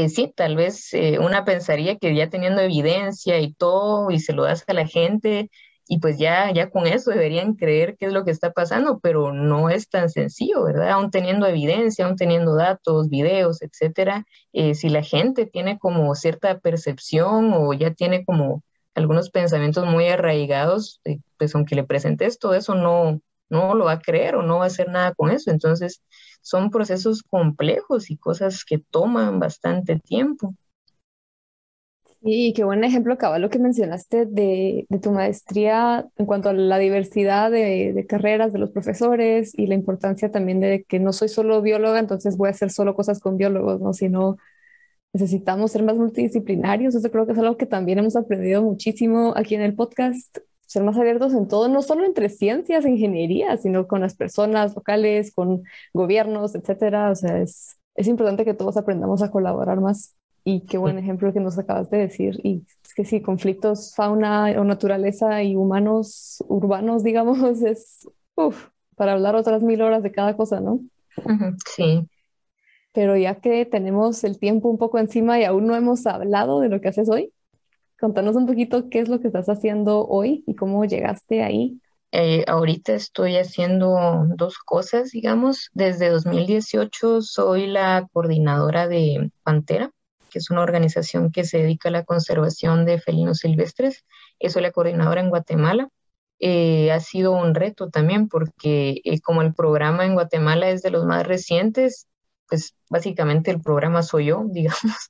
sí, tal vez una pensaría que ya teniendo evidencia y todo, y se lo das a la gente, y pues ya con eso deberían creer qué es lo que está pasando, pero no es tan sencillo, ¿verdad? Aún teniendo evidencia, aún teniendo datos, videos, etcétera, si la gente tiene como cierta percepción o ya tiene como algunos pensamientos muy arraigados, pues aunque le presentes todo eso, no lo va a creer o no va a hacer nada con eso. Entonces, son procesos complejos y cosas que toman bastante tiempo. Y qué buen ejemplo, cabal, lo que mencionaste de tu maestría en cuanto a la diversidad de carreras de los profesores y la importancia también de que no soy solo bióloga, entonces voy a hacer solo cosas con biólogos, ¿no? Sino necesitamos ser más multidisciplinarios. Eso creo que es algo que también hemos aprendido muchísimo aquí en el podcast, ser más abiertos en todo, no solo entre ciencias e ingeniería, sino con las personas locales, con gobiernos, etcétera. O sea, es importante que todos aprendamos a colaborar más. Y qué buen ejemplo que nos acabas de decir. Y es que sí, conflictos fauna o naturaleza y humanos urbanos, digamos, es para hablar otras 1000 horas de cada cosa, ¿no? Ujú, sí. Pero ya que tenemos el tiempo un poco encima y aún no hemos hablado de lo que haces hoy, contanos un poquito qué es lo que estás haciendo hoy y cómo llegaste ahí. Ahorita estoy haciendo dos cosas, digamos. Desde 2018 soy la coordinadora de Pantera, que es una organización que se dedica a la conservación de felinos silvestres. Soy la coordinadora en Guatemala. Ha sido un reto también porque como el programa en Guatemala es de los más recientes, pues básicamente el programa soy yo, digamos.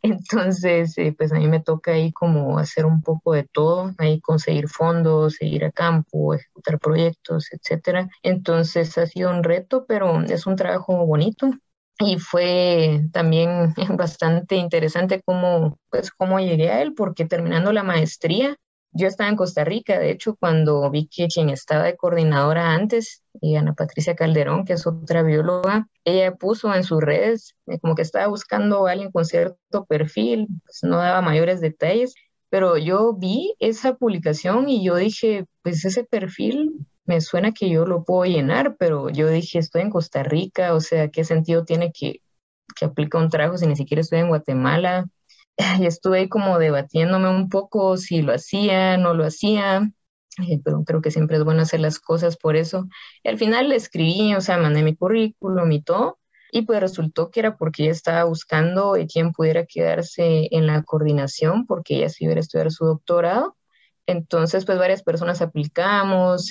Entonces, pues a mí me toca ahí como hacer un poco de todo, ahí conseguir fondos, ir a campo, ejecutar proyectos, etcétera. Entonces ha sido un reto, pero es un trabajo bonito. Y fue también bastante interesante cómo llegué a él, porque terminando la maestría, yo estaba en Costa Rica, de hecho, cuando vi que quien estaba de coordinadora antes, Ana Patricia Calderón, que es otra bióloga, ella puso en sus redes como que estaba buscando a alguien con cierto perfil, pues no daba mayores detalles, pero yo vi esa publicación y yo dije, pues ese perfil me suena que yo lo puedo llenar, pero yo dije, estoy en Costa Rica, o sea, ¿qué sentido tiene que aplique un trabajo si ni siquiera estoy en Guatemala? Y estuve ahí como debatiéndome un poco si lo hacía, no lo hacía, pero creo que siempre es bueno hacer las cosas por eso. Y al final le escribí, o sea, mandé mi currículum y todo, y pues resultó que era porque ella estaba buscando quién pudiera quedarse en la coordinación, porque ella sí iba a estudiar su doctorado. Entonces, pues varias personas aplicamos,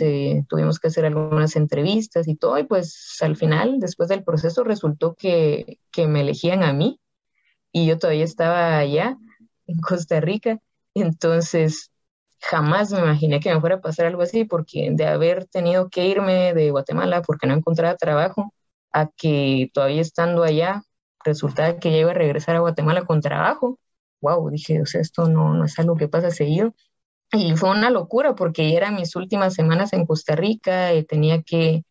tuvimos que hacer algunas entrevistas y todo, y pues al final, después del proceso, resultó que me elegían a mí y yo todavía estaba allá en Costa Rica, entonces jamás me imaginé que me fuera a pasar algo así, porque de haber tenido que irme de Guatemala porque no encontraba trabajo, a que todavía estando allá, resultaba que ya iba a regresar a Guatemala con trabajo. Wow, dije, o sea, esto no es algo que pasa seguido. Y fue una locura porque ya eran mis últimas semanas en Costa Rica, tenía que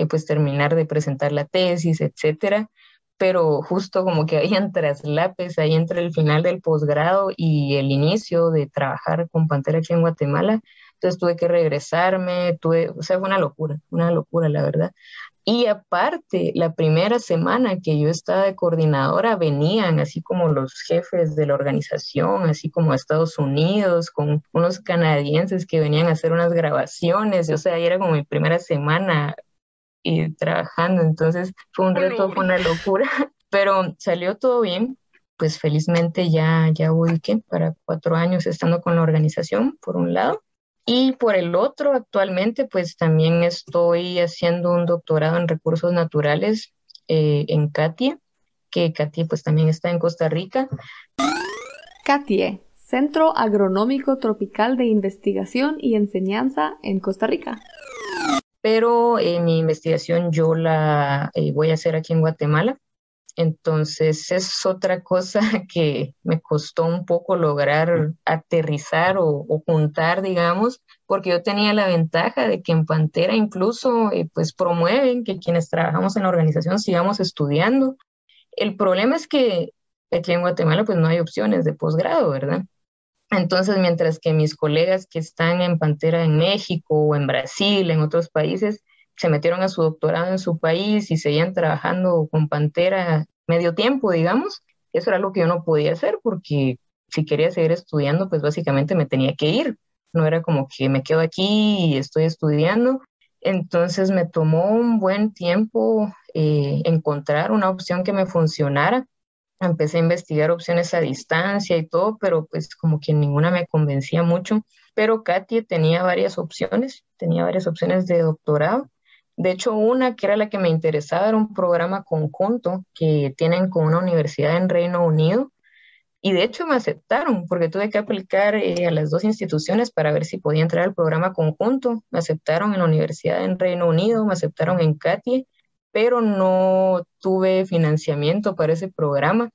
pues terminar de presentar la tesis, etcétera, pero justo como que habían traslapes ahí entre el final del posgrado y el inicio de trabajar con Pantera aquí en Guatemala, entonces tuve que regresarme, o sea, fue una locura la verdad. Y aparte, la primera semana que yo estaba de coordinadora, venían así como los jefes de la organización, así como a Estados Unidos, con unos canadienses que venían a hacer unas grabaciones, o sea, ahí era como mi primera semana trabajando, entonces fue un reto, fue una locura, pero salió todo bien. Pues felizmente ya voy, ¿qué? Para 4 años estando con la organización, por un lado. Y por el otro, actualmente, pues también estoy haciendo un doctorado en recursos naturales en CATIE, que CATIE pues también está en Costa Rica. CATIE, Centro Agronómico Tropical de Investigación y Enseñanza en Costa Rica. Pero mi investigación yo la voy a hacer aquí en Guatemala. Entonces es otra cosa que me costó un poco lograr aterrizar o juntar, digamos, porque yo tenía la ventaja de que en Pantera incluso pues promueven que quienes trabajamos en la organización sigamos estudiando. El problema es que aquí en Guatemala pues no hay opciones de posgrado, ¿verdad? Entonces, mientras que mis colegas que están en Pantera en México o en Brasil, en otros países, se metieron a su doctorado en su país y seguían trabajando con Pantera medio tiempo, digamos, eso era algo que yo no podía hacer porque si quería seguir estudiando, pues básicamente me tenía que ir. No era como que me quedo aquí y estoy estudiando. Entonces me tomó un buen tiempo encontrar una opción que me funcionara. Empecé a investigar opciones a distancia y todo, pero pues como que ninguna me convencía mucho. Pero Katia tenía varias opciones de doctorado. De hecho, una que era la que me interesaba era un programa conjunto que tienen con una universidad en Reino Unido. Y de hecho me aceptaron porque tuve que aplicar a las dos instituciones para ver si podía entrar al programa conjunto. Me aceptaron en la universidad en Reino Unido, me aceptaron en CATIE, pero no tuve financiamiento para ese programa.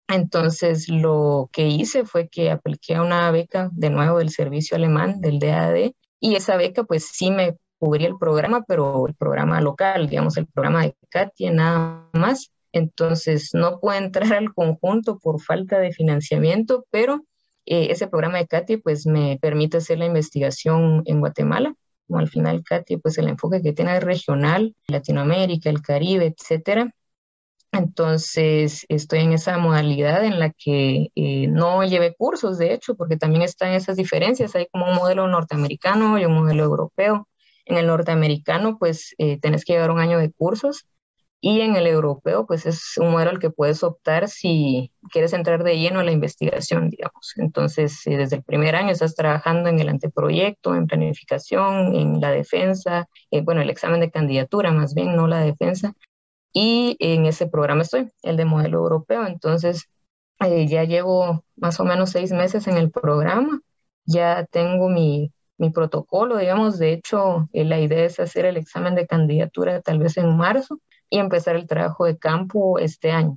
Entonces lo que hice fue que apliqué a una beca de nuevo del servicio alemán, del DAAD, y esa beca pues sí me cubría el programa, pero el programa local, digamos, el programa de CATIE nada más. entonces no puedo entrar al conjunto por falta de financiamiento, pero ese programa de CATI pues me permite hacer la investigación en Guatemala. Como al final CATI pues el enfoque que tiene es regional, Latinoamérica, el Caribe, etcétera. Entonces, estoy en esa modalidad en la que no llevé cursos, de hecho, porque también están esas diferencias. Hay como un modelo norteamericano y un modelo europeo. En el norteamericano, pues, tenés que llevar un año de cursos y en el europeo, pues, es un modelo al que puedes optar si quieres entrar de lleno a la investigación, digamos. Entonces, desde el primer año estás trabajando en el anteproyecto, en planificación, en la defensa, bueno, el examen de candidatura, más bien, no la defensa. Y en ese programa estoy, el de modelo europeo. Entonces, ya llevo más o menos 6 meses en el programa, ya tengo mi protocolo, digamos. De hecho, la idea es hacer el examen de candidatura tal vez en marzo y empezar el trabajo de campo este año.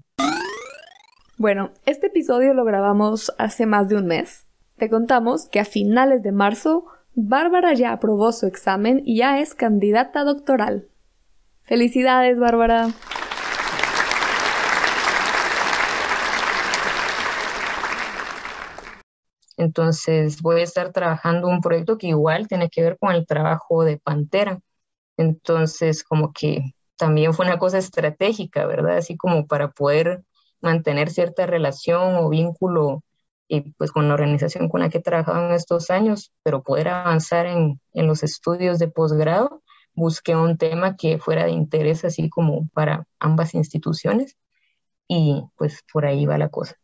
Bueno, este episodio lo grabamos hace más de un mes. Te contamos que a finales de marzo, Bárbara ya aprobó su examen y ya es candidata doctoral. ¡Felicidades, Bárbara! Entonces voy a estar trabajando un proyecto que igual tiene que ver con el trabajo de Pantera. Entonces como que también fue una cosa estratégica, ¿verdad? Así como para poder mantener cierta relación o vínculo pues con la organización con la que he trabajado en estos años, pero poder avanzar en los estudios de posgrado. Busqué un tema que fuera de interés así como para ambas instituciones y pues por ahí va la cosa.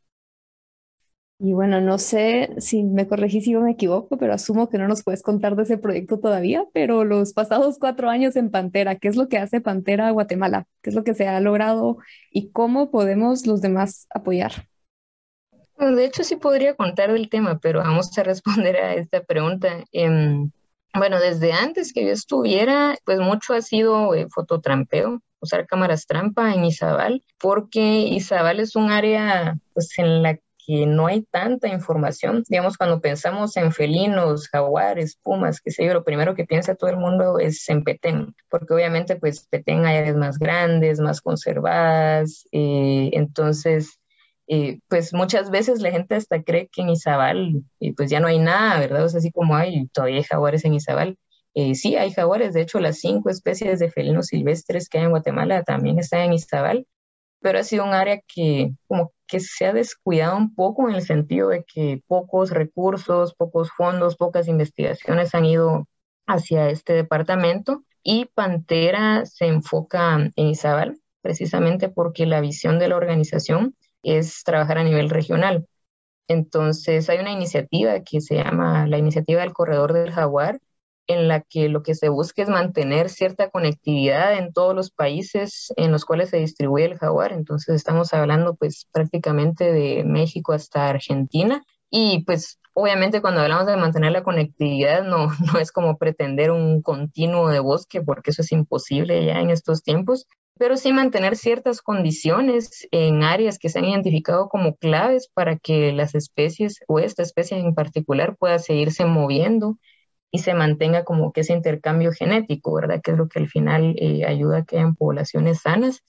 Y bueno, no sé si me corregís si yo me equivoco, pero asumo que no nos puedes contar de ese proyecto todavía, pero los pasados 4 años en Pantera, ¿qué es lo que hace Pantera Guatemala? ¿Qué es lo que se ha logrado y cómo podemos los demás apoyar? Bueno, de hecho, sí podría contar del tema, pero vamos a responder a esta pregunta. Bueno, desde antes que yo estuviera, pues mucho ha sido fototrampeo, usar cámaras trampa en Izabal, porque Izabal es un área pues, en la que no hay tanta información. Digamos, cuando pensamos en felinos, jaguares, pumas, qué sé yo, lo primero que piensa todo el mundo es en Petén, porque obviamente pues Petén hay áreas más grandes, más conservadas, entonces pues muchas veces la gente hasta cree que en Izabal pues ya no hay nada, ¿verdad? O sea, así como hay, todavía hay jaguares en Izabal. Sí, hay jaguares, de hecho las 5 especies de felinos silvestres que hay en Guatemala también están en Izabal, pero ha sido un área que como que se ha descuidado un poco en el sentido de que pocos recursos, pocos fondos, pocas investigaciones han ido hacia este departamento y Pantera se enfoca en Izabal precisamente porque la visión de la organización es trabajar a nivel regional. Entonces hay una iniciativa que se llama la Iniciativa del Corredor del Jaguar, en la que lo que se busca es mantener cierta conectividad en todos los países en los cuales se distribuye el jaguar. Entonces estamos hablando pues prácticamente de México hasta Argentina. Y pues obviamente cuando hablamos de mantener la conectividad no, no es como pretender un continuo de bosque, porque eso es imposible ya en estos tiempos, pero sí mantener ciertas condiciones en áreas que se han identificado como claves para que las especies o esta especie en particular pueda seguirse moviendo y se mantenga como que ese intercambio genético, ¿verdad? Que es lo que al final ayuda a que hayan poblaciones sanas.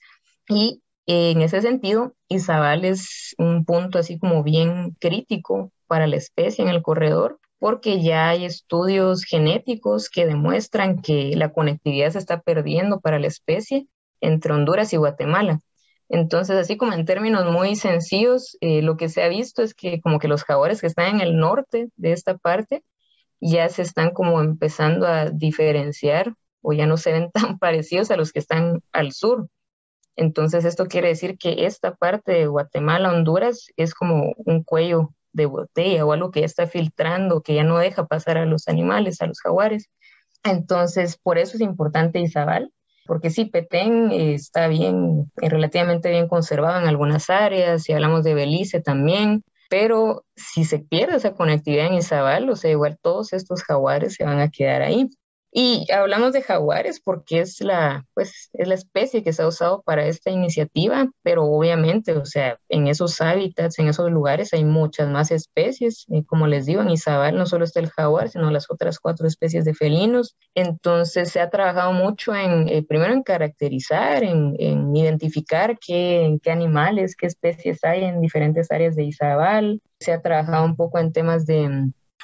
Y en ese sentido, Izabal es un punto así como bien crítico para la especie en el corredor, porque ya hay estudios genéticos que demuestran que la conectividad se está perdiendo para la especie entre Honduras y Guatemala. Entonces, así como en términos muy sencillos, lo que se ha visto es que como que los jaguares que están en el norte de esta parte ya se están como empezando a diferenciar o ya no se ven tan parecidos a los que están al sur. Entonces, esto quiere decir que esta parte de Guatemala, Honduras, es como un cuello de botella o algo que ya está filtrando, que ya no deja pasar a los animales, a los jaguares. Entonces, por eso es importante Izabal, porque sí, Petén está bien, relativamente bien conservado en algunas áreas, si hablamos de Belice también, pero si se pierde esa conectividad en Izabal, o sea, igual todos estos jaguares se van a quedar ahí. Y hablamos de jaguares porque pues, es la especie que se ha usado para esta iniciativa, pero obviamente, o sea, en esos hábitats, en esos lugares hay muchas más especies. Como les digo, en Izabal no solo está el jaguar, sino las otras 4 especies de felinos. Entonces se ha trabajado mucho primero en caracterizar, en identificar qué animales, qué especies hay en diferentes áreas de Izabal. Se ha trabajado un poco en temas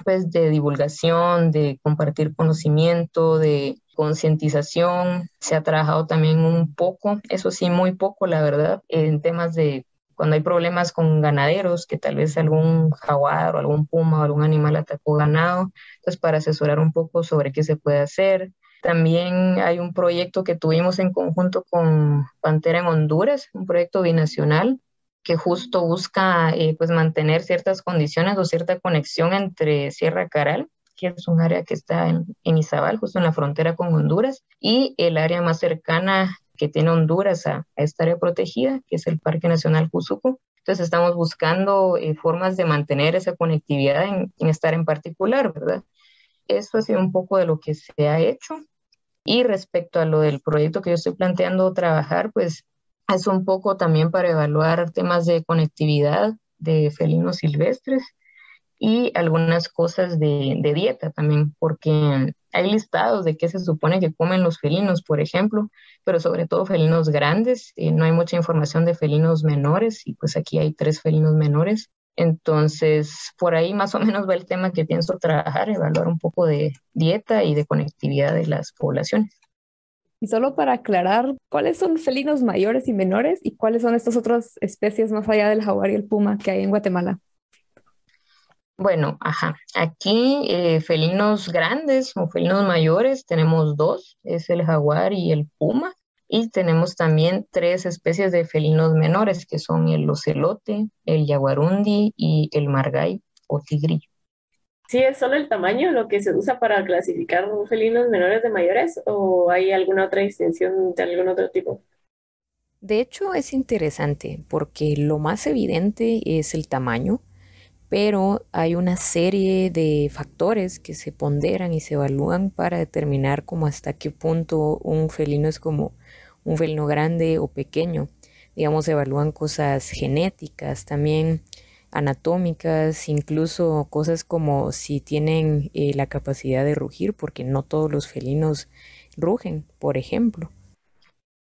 pues de divulgación, de compartir conocimiento, de concientización. Se ha trabajado también un poco, eso sí, muy poco, la verdad, en temas de cuando hay problemas con ganaderos, que tal vez algún jaguar o algún puma o algún animal atacó ganado, entonces para asesorar un poco sobre qué se puede hacer. También hay un proyecto que tuvimos en conjunto con Pantera en Honduras, un proyecto binacional, que justo busca pues mantener ciertas condiciones o cierta conexión entre Sierra Caral, que es un área que está en Izabal, justo en la frontera con Honduras, y el área más cercana que tiene Honduras a esta área protegida, que es el Parque Nacional Cuzuco. Entonces estamos buscando formas de mantener esa conectividad en esta área en particular, ¿verdad? Eso ha sido un poco de lo que se ha hecho. Y respecto a lo del proyecto que yo estoy planteando trabajar, pues es un poco también para evaluar temas de conectividad de felinos silvestres y algunas cosas de dieta también, porque hay listados de qué se supone que comen los felinos, por ejemplo, pero sobre todo felinos grandes. No hay mucha información de felinos menores y pues aquí hay 3 felinos menores. Entonces, por ahí más o menos va el tema que pienso trabajar, evaluar un poco de dieta y de conectividad de las poblaciones. Y solo para aclarar, ¿cuáles son felinos mayores y menores y cuáles son estas otras especies más allá del jaguar y el puma que hay en Guatemala? Bueno, ajá. Aquí felinos grandes o felinos mayores tenemos 2, es el jaguar y el puma. Y tenemos también 3 especies de felinos menores, que son el ocelote, el yaguarundi y el margay o tigrillo. ¿Sí es solo el tamaño lo que se usa para clasificar felinos menores de mayores o hay alguna otra distinción de algún otro tipo? De hecho, es interesante porque lo más evidente es el tamaño, pero hay una serie de factores que se ponderan y se evalúan para determinar como hasta qué punto un felino es como un felino grande o pequeño. Digamos, se evalúan cosas genéticas, también anatómicas, incluso cosas como si tienen la capacidad de rugir, porque no todos los felinos rugen, por ejemplo.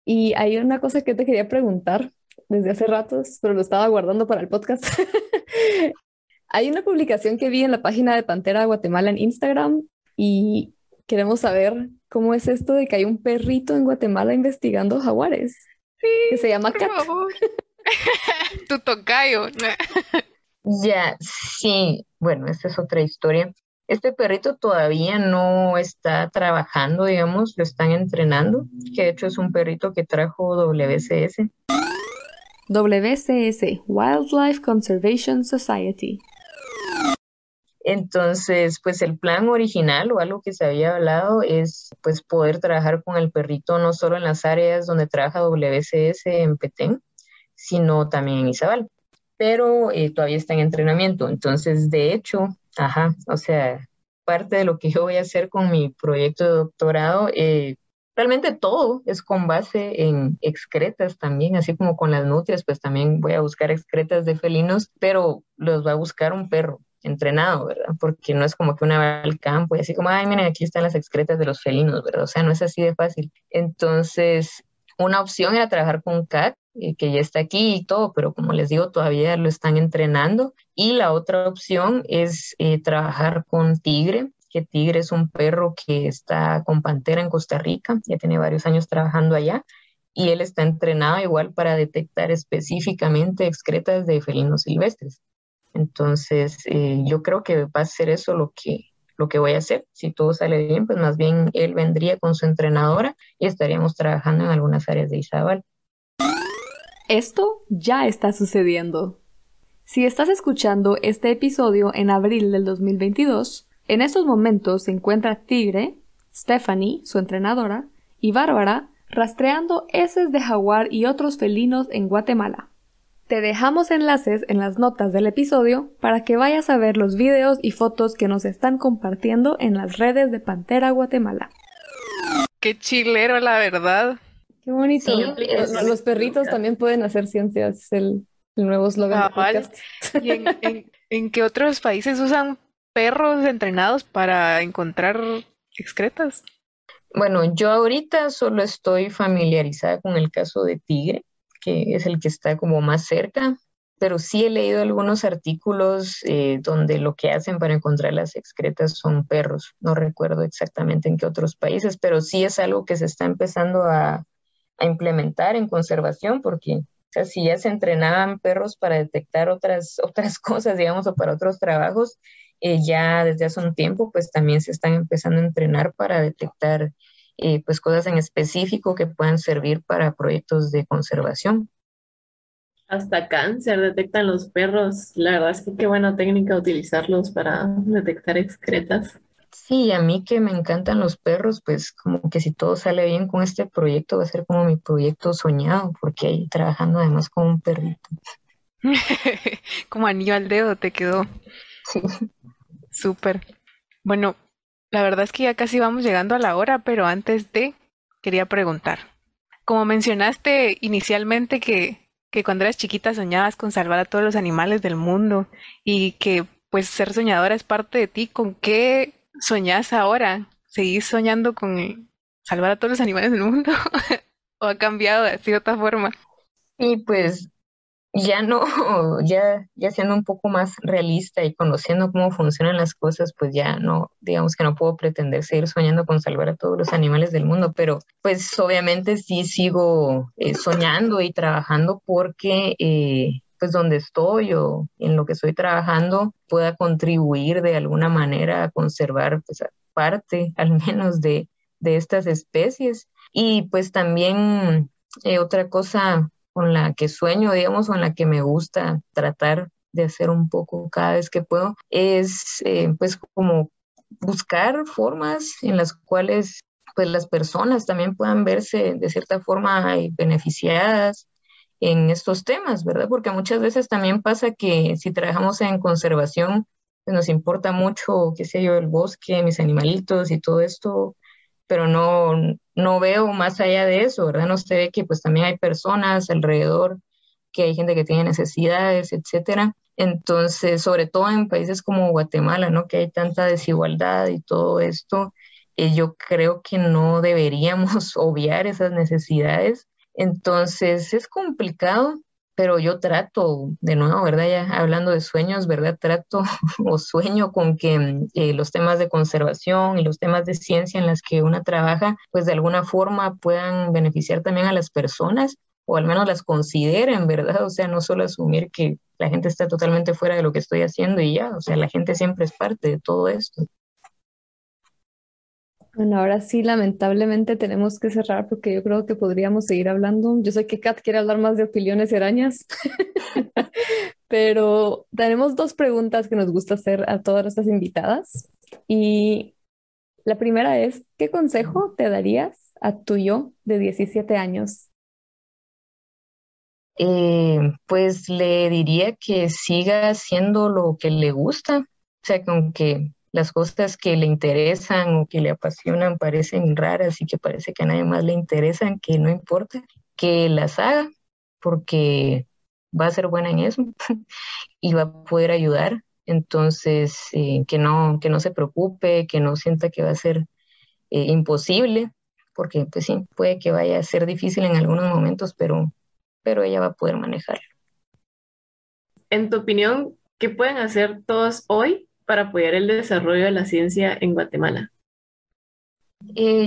Y hay una cosa que te quería preguntar desde hace ratos, pero lo estaba guardando para el podcast. Hay una publicación que vi en la página de Pantera Guatemala en Instagram y queremos saber cómo es esto de que hay un perrito en Guatemala investigando jaguares, que se llama Por Cat. favor. Tu tocayo. Ya, sí, bueno, esta es otra historia. Este perrito todavía no está trabajando, digamos, lo están entrenando, que de hecho es un perrito que trajo WCS. WCS, Wildlife Conservation Society. Entonces, pues el plan original o algo que se había hablado es pues poder trabajar con el perrito no solo en las áreas donde trabaja WCS en Petén, sino también en Izabal, pero todavía está en entrenamiento. Entonces, de hecho, ajá, o sea, parte de lo que yo voy a hacer con mi proyecto de doctorado, realmente todo es con base en excretas también, así como con las nutrias, pues también voy a buscar excretas de felinos, pero los va a buscar un perro entrenado, ¿verdad? Porque no es como que una va al campo y así como, ay, miren, aquí están las excretas de los felinos, ¿verdad? O sea, no es así de fácil. Entonces, una opción era trabajar con CAT, que ya está aquí y todo, pero como les digo, todavía lo están entrenando. Y la otra opción es trabajar con Tigre, que Tigre es un perro que está con Pantera en Costa Rica, ya tiene varios años trabajando allá, y él está entrenado igual para detectar específicamente excretas de felinos silvestres. Entonces, yo creo que va a ser eso lo que voy a hacer. Si todo sale bien, pues más bien él vendría con su entrenadora y estaríamos trabajando en algunas áreas de Izabal. Esto ya está sucediendo. Si estás escuchando este episodio en abril del 2022, en estos momentos se encuentra Tigre, Stephanie, su entrenadora, y Bárbara rastreando heces de jaguar y otros felinos en Guatemala. Te dejamos enlaces en las notas del episodio para que vayas a ver los videos y fotos que nos están compartiendo en las redes de Pantera Guatemala. Qué chilero, la verdad. Qué bonito. Sí, Los perritos también pueden hacer ciencia, es el nuevo eslogan del Cabal. podcast. ¿Y en qué otros países usan perros entrenados para encontrar excretas? bueno, yo ahorita solo estoy familiarizada con el caso de Tigre, que es el que está como más cerca, pero sí he leído algunos artículos donde lo que hacen para encontrar las excretas son perros. No recuerdo exactamente en qué otros países, pero sí es algo que se está empezando a implementar en conservación, porque o sea, si ya se entrenaban perros para detectar otras cosas, digamos, o para otros trabajos, ya desde hace un tiempo, pues también se están empezando a entrenar para detectar pues cosas en específico que puedan servir para proyectos de conservación. Hasta cáncer detectan los perros. La verdad es que qué buena técnica utilizarlos para detectar excretas. Sí, a mí que me encantan los perros, pues como que si todo sale bien con este proyecto va a ser como mi proyecto soñado, porque ahí trabajando además con un perrito. Como anillo al dedo te quedó. Sí. Súper. Bueno, la verdad es que ya casi vamos llegando a la hora, pero antes quería preguntar. Como mencionaste inicialmente que cuando eras chiquita soñabas con salvar a todos los animales del mundo y que pues ser soñadora es parte de ti, ¿con qué soñás ahora? ¿Seguís soñando con salvar a todos los animales del mundo? ¿O ha cambiado de cierta forma? Y pues ya no, ya siendo un poco más realista y conociendo cómo funcionan las cosas, pues ya no, digamos que no puedo pretender seguir soñando con salvar a todos los animales del mundo, pero pues obviamente sí sigo soñando y trabajando porque pues donde estoy o en lo que estoy trabajando pueda contribuir de alguna manera a conservar pues parte al menos de estas especies. Y pues también otra cosa con la que sueño, digamos, o en la que me gusta tratar de hacer un poco cada vez que puedo, es pues como buscar formas en las cuales pues las personas también puedan verse de cierta forma beneficiadas en estos temas, ¿verdad? Porque muchas veces también pasa que si trabajamos en conservación, pues nos importa mucho, qué sé yo, el bosque, mis animalitos y todo esto, pero no veo más allá de eso, ¿verdad? No se ve que pues también hay personas alrededor, que hay gente que tiene necesidades, etcétera. Entonces, sobre todo en países como Guatemala, ¿no? Que hay tanta desigualdad y todo esto, yo creo que no deberíamos obviar esas necesidades. Entonces, es complicado, pero yo trato, de nuevo, ¿verdad? Ya hablando de sueños, ¿verdad? Trato o sueño con que los temas de conservación y los temas de ciencia en las que una trabaja, pues de alguna forma puedan beneficiar también a las personas o al menos las consideren, ¿verdad? O sea, no solo asumir que la gente está totalmente fuera de lo que estoy haciendo y ya, o sea, la gente siempre es parte de todo esto. Bueno, ahora sí, lamentablemente tenemos que cerrar porque yo creo que podríamos seguir hablando. Yo sé que Kat quiere hablar más de opiniones y arañas, pero tenemos dos preguntas que nos gusta hacer a todas nuestras invitadas. Y la primera es, ¿qué consejo te darías a tu yo de 17 años? Pues le diría que siga haciendo lo que le gusta, o sea, que aunque las cosas que le interesan o que le apasionan parecen raras y que parece que a nadie más le interesan, que no importa, que las haga, porque va a ser buena en eso y va a poder ayudar. Entonces, que no se preocupe, que no sienta que va a ser imposible, porque pues sí, puede que vaya a ser difícil en algunos momentos, pero ella va a poder manejarlo. En tu opinión, ¿qué pueden hacer todos hoy para apoyar el desarrollo de la ciencia en Guatemala?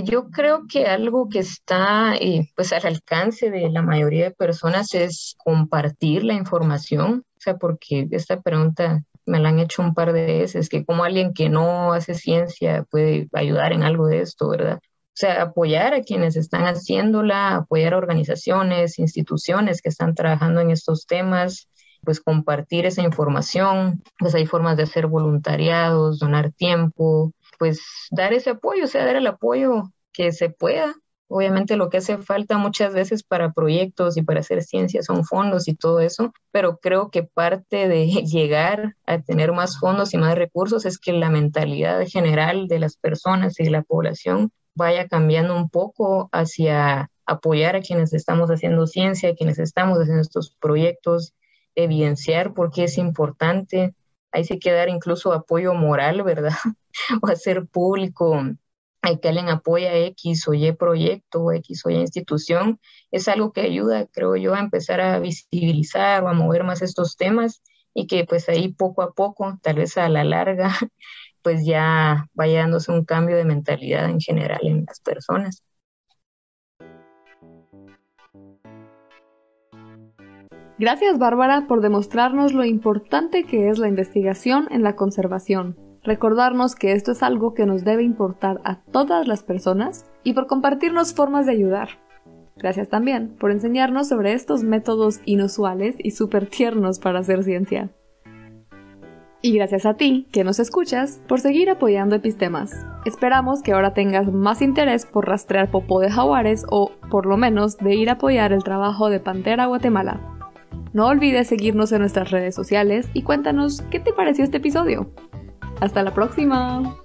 Yo creo que algo que está pues al alcance de la mayoría de personas es compartir la información, o sea, porque esta pregunta me la han hecho un par de veces, que como alguien que no hace ciencia puede ayudar en algo de esto, ¿verdad? O sea, apoyar a quienes están haciéndola, apoyar a organizaciones, instituciones que están trabajando en estos temas, pues compartir esa información, pues hay formas de hacer voluntariados, donar tiempo, pues dar ese apoyo, o sea, dar el apoyo que se pueda. Obviamente lo que hace falta muchas veces para proyectos y para hacer ciencia son fondos y todo eso, pero creo que parte de llegar a tener más fondos y más recursos es que la mentalidad general de las personas y de la población vaya cambiando un poco hacia apoyar a quienes estamos haciendo ciencia, a quienes estamos haciendo estos proyectos, evidenciar por qué es importante. Ahí sí que dar incluso apoyo moral, ¿verdad? O hacer público que alguien apoya X o Y proyecto o X o Y institución, es algo que ayuda, creo yo, a empezar a visibilizar o a mover más estos temas y que pues ahí poco a poco, tal vez a la larga, pues ya vaya dándose un cambio de mentalidad en general en las personas. Gracias, Bárbara, por demostrarnos lo importante que es la investigación en la conservación, recordarnos que esto es algo que nos debe importar a todas las personas y por compartirnos formas de ayudar. Gracias también por enseñarnos sobre estos métodos inusuales y súper tiernos para hacer ciencia. Y gracias a ti, que nos escuchas, por seguir apoyando Epistemas. Esperamos que ahora tengas más interés por rastrear popó de jaguares o, por lo menos, de ir a apoyar el trabajo de Pantera Guatemala. No olvides seguirnos en nuestras redes sociales y cuéntanos qué te pareció este episodio. ¡Hasta la próxima!